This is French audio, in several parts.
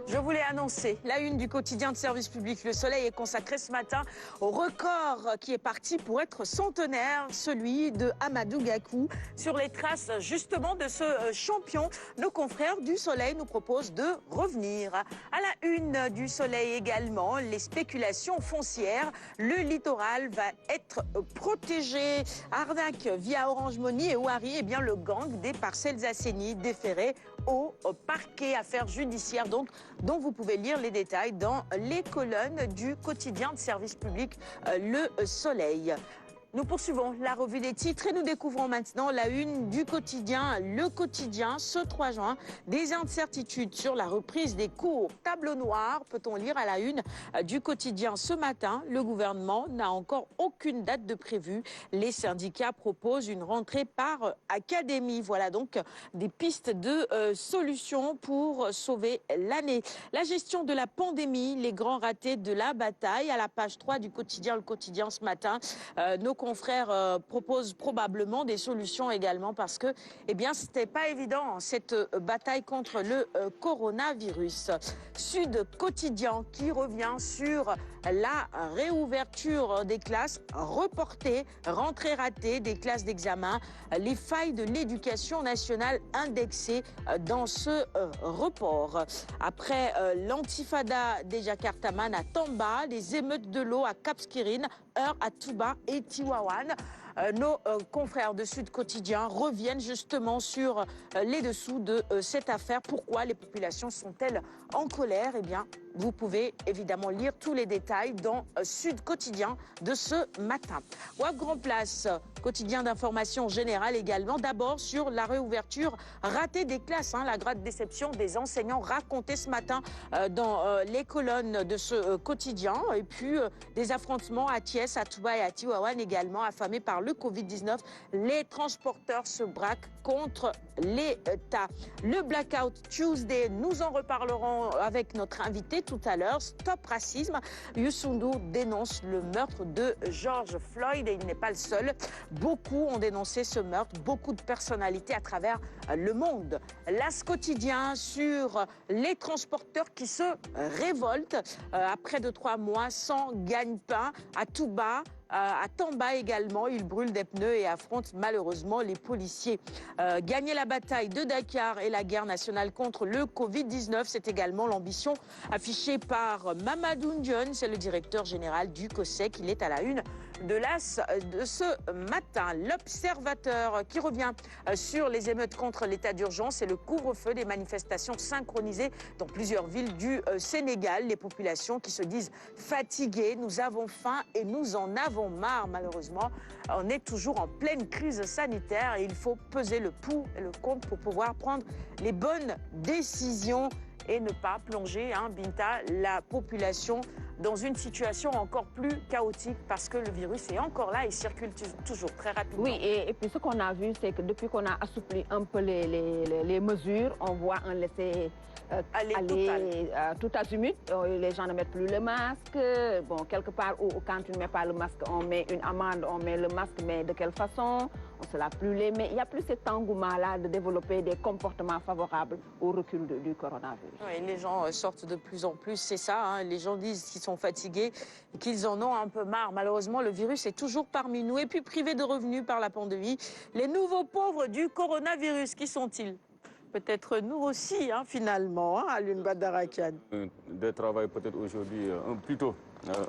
Je voulais annoncer la une du quotidien de service public. Le Soleil est consacré ce matin au record qui est parti pour être centenaire, celui de Amadou Gakou. Sur les traces justement de ce champion, nos confrères du Soleil nous proposent de revenir. À la une du Soleil également, les spéculations foncières. Le littoral va être protégé. Arnaque via Orange Money et Ouari, eh bien le gang des parcelles assainies déféré au parquet. Affaire judiciaire donc, dont vous pouvez lire les détails dans les colonnes du quotidien de service public Le Soleil. Nous poursuivons la revue des titres et nous découvrons maintenant la une du quotidien Le Quotidien ce 3 juin. Des incertitudes sur la reprise des cours. Tableau noir, peut-on lire à la une du quotidien ce matin. Le gouvernement n'a encore aucune date de prévue. Les syndicats proposent une rentrée par académie. Voilà donc des pistes de solutions pour sauver l'année. La gestion de la pandémie, les grands ratés de la bataille. À la page 3 du quotidien Le Quotidien ce matin, nos confrères proposent probablement des solutions également parce que, eh bien, c'était pas évident cette bataille contre le coronavirus. Sud Quotidien qui revient sur la réouverture des classes reportées, rentrée ratée des classes d'examen, les failles de l'éducation nationale indexées dans ce report. Après l'antifada des Jakartaman à Tamba, les émeutes de l'eau à Cap Skirring, Heurt à Touba et Tiwawan. Nos confrères de Sud Quotidien reviennent justement sur les dessous de cette affaire. Pourquoi les populations sont-elles en colère? Eh bien, vous pouvez évidemment lire tous les détails dans Sud Quotidien de ce matin. WAP Grand Place, quotidien d'information générale également. D'abord sur la réouverture ratée des classes, la grande déception des enseignants racontée ce matin dans les colonnes de ce quotidien. Et puis des affrontements à Thiès, à Touba et à Tiwawan également, affamés par le Covid-19. Les transporteurs se braquent contre l'État. Le Blackout Tuesday, nous en reparlerons avec notre invité tout à l'heure. Stop Racisme. Youssou N'Dour dénonce le meurtre de George Floyd et il n'est pas le seul. Beaucoup ont dénoncé ce meurtre, beaucoup de personnalités à travers le monde. L'As Quotidien sur les transporteurs qui se révoltent après 3 mois sans gagne-pain à Touba. À Tamba également, ils brûlent des pneus et affrontent malheureusement les policiers. Gagner la bataille de Dakar et la guerre nationale contre le Covid-19, c'est également l'ambition affichée par Mamadou Ndione, c'est le directeur général du COSEC. Il est à la une de l'As de ce matin. L'Observateur qui revient sur les émeutes contre l'état d'urgence et le couvre-feu, des manifestations synchronisées dans plusieurs villes du Sénégal. Les populations qui se disent fatiguées, nous avons faim et nous en avons marre malheureusement. On est toujours en pleine crise sanitaire et il faut peser le pour et le contre pour pouvoir prendre les bonnes décisions et ne pas plonger, Binta, la population dans une situation encore plus chaotique parce que le virus est encore là et circule toujours très rapidement. Oui, et puis ce qu'on a vu, c'est que depuis qu'on a assoupli un peu les mesures, on voit un laisser aller tout azimut. Les gens ne mettent plus le masque. Bon, quelque part, où, quand tu ne mets pas le masque, on met une amende, on met le masque, mais de quelle façon? On ne se lave plus les mains. Il n'y a plus cet engouement-là de développer des comportements favorables au recul du coronavirus. Oui, les gens sortent de plus en plus, c'est ça. Les gens disent qu'ils sont fatigués et qu'ils en ont un peu marre. Malheureusement, le virus est toujours parmi nous. Et puis, privés de revenus par la pandémie, les nouveaux pauvres du coronavirus, qui sont-ils? Peut-être nous aussi, finalement, à l'une Badarakan. De travail peut-être aujourd'hui, plutôt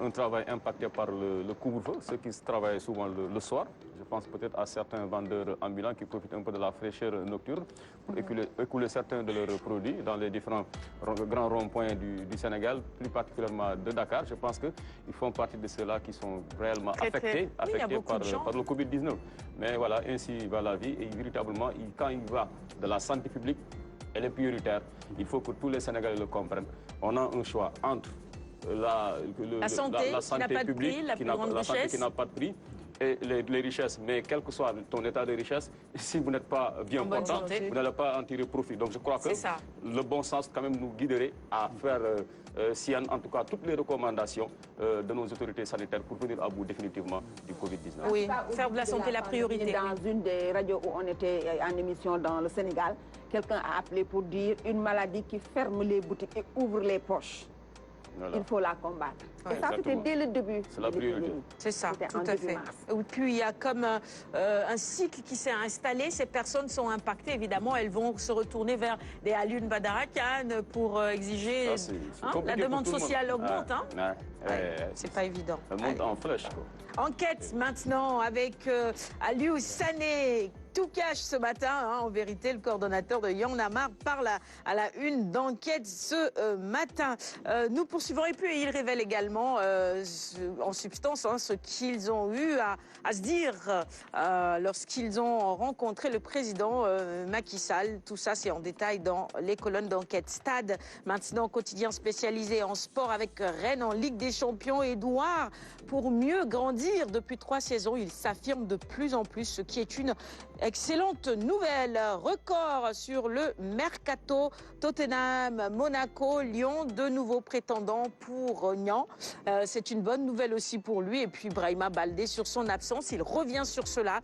un travail impacté par le couvre-feu, ceux qui travaillent souvent le soir. Je pense peut-être à certains vendeurs ambulants qui profitent un peu de la fraîcheur nocturne pour écouler certains de leurs produits dans les différents grands ronds-points du Sénégal, plus particulièrement de Dakar. Je pense qu'ils font partie de ceux-là qui sont réellement affectés par le Covid-19. Mais voilà, ainsi va la vie et véritablement, quand il va de la santé publique, elle est prioritaire. Il faut que tous les Sénégalais le comprennent. On a un choix entre la santé publique, la santé qui n'a pas de prix, et les richesses, mais quel que soit ton état de richesse, si vous n'êtes pas bien portant, vous n'allez pas en tirer profit. Donc je crois que le bon sens quand même nous guiderait à faire, en tout cas, toutes les recommandations de nos autorités sanitaires pour venir à bout définitivement du Covid-19. Oui, faire de la santé la priorité. Dans une des radios où on était en émission dans le Sénégal, quelqu'un a appelé pour dire une maladie qui ferme les boutiques et ouvre les poches. Voilà. Il faut la combattre. Et ça, c'était dès le début. C'est la priorité. C'est ça, tout à fait. Et puis, il y a comme un cycle qui s'est installé. Ces personnes sont impactées, évidemment. Elles vont se retourner vers des Alioune Badara Kane pour exiger... la demande sociale augmente. C'est pas évident. Elle monte en flèche. Enquête maintenant avec Aliou Sané. Tout cache ce matin, en vérité, le coordonnateur de Y'en a marre parle à la une d'enquête ce matin. Nous poursuivons et puis il révèle également en substance ce qu'ils ont eu à se dire lorsqu'ils ont rencontré le président Macky Sall. Tout ça, c'est en détail dans les colonnes d'enquête. Stade, maintenant quotidien spécialisé en sport avec Rennes en Ligue des Champions. Édouard, pour mieux grandir depuis 3 saisons, il s'affirme de plus en plus, ce qui est une excellente nouvelle. Record sur le mercato. Tottenham, Monaco, Lyon, de nouveaux prétendants pour Nian. C'est une bonne nouvelle aussi pour lui. Et puis Brahima Baldé sur son absence, il revient sur cela.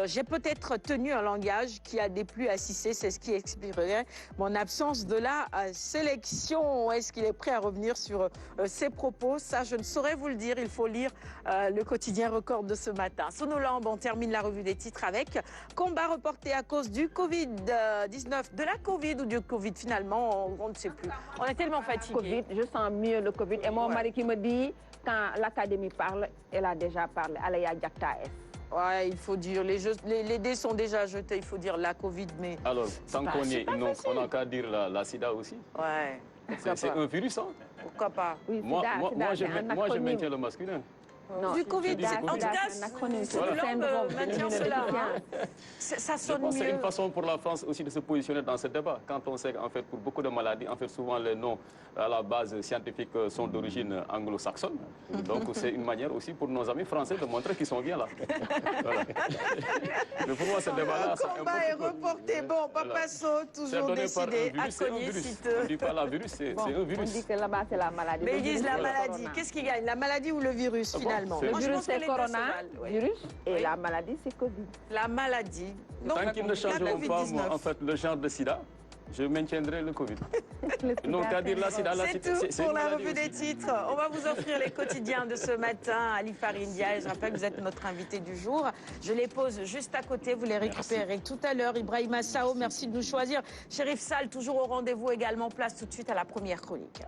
J'ai peut-être tenu un langage qui a déplu à Cissé, c'est ce qui expliquerait mon absence de la sélection. Est-ce qu'il est prêt à revenir sur ses propos? Ça, je ne saurais vous le dire. Il faut lire le quotidien Record de ce matin. Sonolambe, on termine la revue des titres avec combat reporté à cause du Covid-19, de la Covid ou du Covid finalement, on ne sait plus. On est tellement fatigués. Je sens mieux le Covid. Et mon mari qui me dit, quand l'Académie parle, elle a déjà parlé. Alaya Diakta S. Ouais, il faut dire, les dés sont déjà jetés, il faut dire la Covid, mais... Alors, sans qu'on y ait, on n'a qu'à dire la sida aussi. Ouais. C'est un virus, hein? Pourquoi pas? Oui, moi, je maintiens le masculin. Non, du Covid, en tout cas, Sonolambe maintient cela. Ça sonne mieux. C'est une façon pour la France aussi de se positionner dans ce débat. Quand on sait qu'en fait, pour beaucoup de maladies, en fait, souvent les noms à la base scientifique sont d'origine anglo-saxonne. Donc, c'est une manière aussi pour nos amis français de montrer qu'ils sont bien là. Voilà. Mais pour moi, ce débat-là... Le combat est reporté. Bon, Papa Sow, toujours décidé à cogner On ne dit pas la virus, c'est un virus. On dit que là-bas, c'est la maladie. Mais ils disent la maladie. Qu'est-ce qui gagne? La maladie ou le virus, finalement? Le virus, c'est coronavirus et la maladie, c'est Covid. La maladie. Tant qu'ils ne changeront pas, moi, en fait, le genre de sida, je maintiendrai le Covid. Donc, à dire la sida, c'est tout pour la revue des titres. On va vous offrir les quotidiens de ce matin. Ali Farindia, je rappelle que vous êtes notre invité du jour. Je les pose juste à côté, vous les récupérez tout à l'heure. Ibrahima Sao, merci de nous choisir. Chérif Sall, toujours au rendez-vous également. Place tout de suite à la première chronique.